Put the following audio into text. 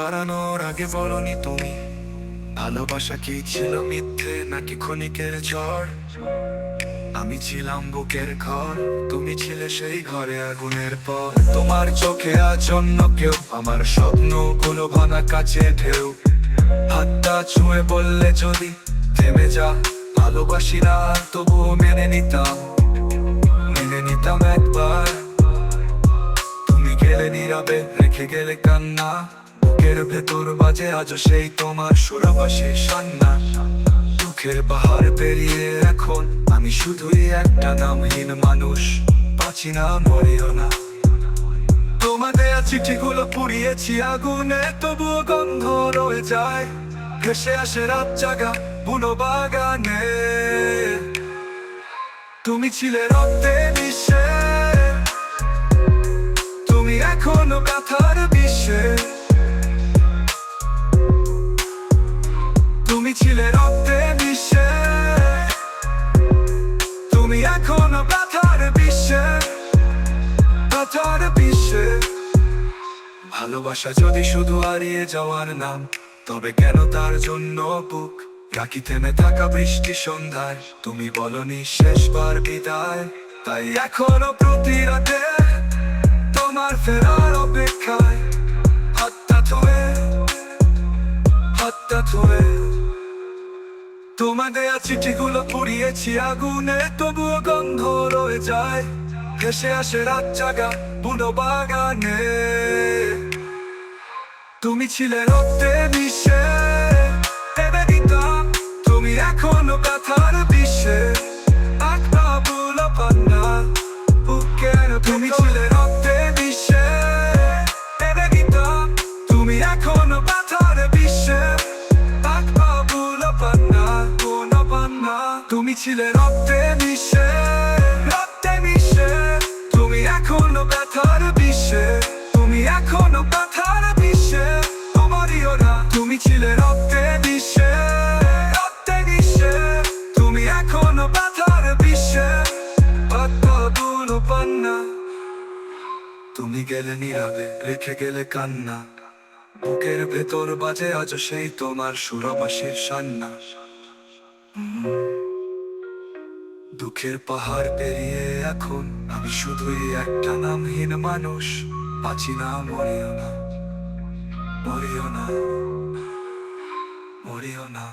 হারানোর আগে বলনি তুমি, ভালোবাসা কি ছিল মিথ্যে নাকি ক্ষণিকের ঝড়? আমি ছিলাম বুকের ঘর, তুমি ছিলে সেই ঘরে আগুনের পর। তোমার চোখে আজ অন্য কেউ, আমার স্বপ্নগুলো ভাঙা কাছে ঢেউ। হাতটা ছুঁয়ে বললে যদি থেমে যা, ভালোবাসি না তবুও মেনে নিতাম একবার। তুমি গেলে নীরবে, রেখে গেলে কান্না, বুকের ভেতর বাজে আজও সেই তোমার সুরবাসী সান্না। দুঃখের পাহাড় পেরিয়ে এখন আমি শুধুই একটা নামহীন মানুষ, বাঁচি না মরিও না। তোমার দেয়া চিঠিগুলো পুড়িয়েছি আগুনে, তবুও গন্ধ রয়ে যায়। ভেসে আসে রাত জাগা বুনো বাগানে। তুমি ছিলে রক্তে মিশে, তুমি এখনো ব্যথার বিষে। তুমি ছিলে রক্তে মিশে, তুমি এখনো ব্যথার বিষে, ব্যথার বিষে। ভালোবাসা যদি শুধু হারিয়ে যাওয়ার নাম, তবে কেন তার জন্য বুক রাখি থেমে থাকা বৃষ্টি সন্ধ্যায়? তুমি বলনি শেষবার বিদায়, তাই এখনো প্রতি রাতে তোমার ফেরার অপেক্ষায়। হাতটা ধোয়ে তোমার দেয়া চিঠিগুলো পুড়িয়েছি আগুনে, তবুও গন্ধ রয়ে যায়। ভেসে আসে রাত জাগা বুনো বাগানে। তুমি ছিলে রক্তে মিশে, ভেবে দিতাম তুমি এখনো ব্যথার বিষে। একটা বুলো পান্না বুকের, তুমি ছিলে রক্তে মিশে, ভেবে দিতাম তুমি এখনো ব্যথার বিষে। একটা বুলো পান্না, বুনো পান্না। তুমি ছিলে রক্তে মিশে, রক্তে মিশে, তুমি এখনো ব্যথার বিষে। তুমি এখনো ব্যথার বিষে, মরিও না। তুমি ছিলে রক্তে মিশে, রক্তে মিশে, তুমি এখনো ব্যথার বিষে। একটা বুনো পান্না। তুমি গেলে নীরবে, রেখে গেলে কান্না, বুকের ভেতর বাজে আজও সেই তোমার সুরবাসীর সান্না। দুঃখের পাহাড় পেরিয়ে এখন আমি শুধুই একটা নামহীন মানুষ, বাঁচি না মরিও না, মরিও না, মরিও না।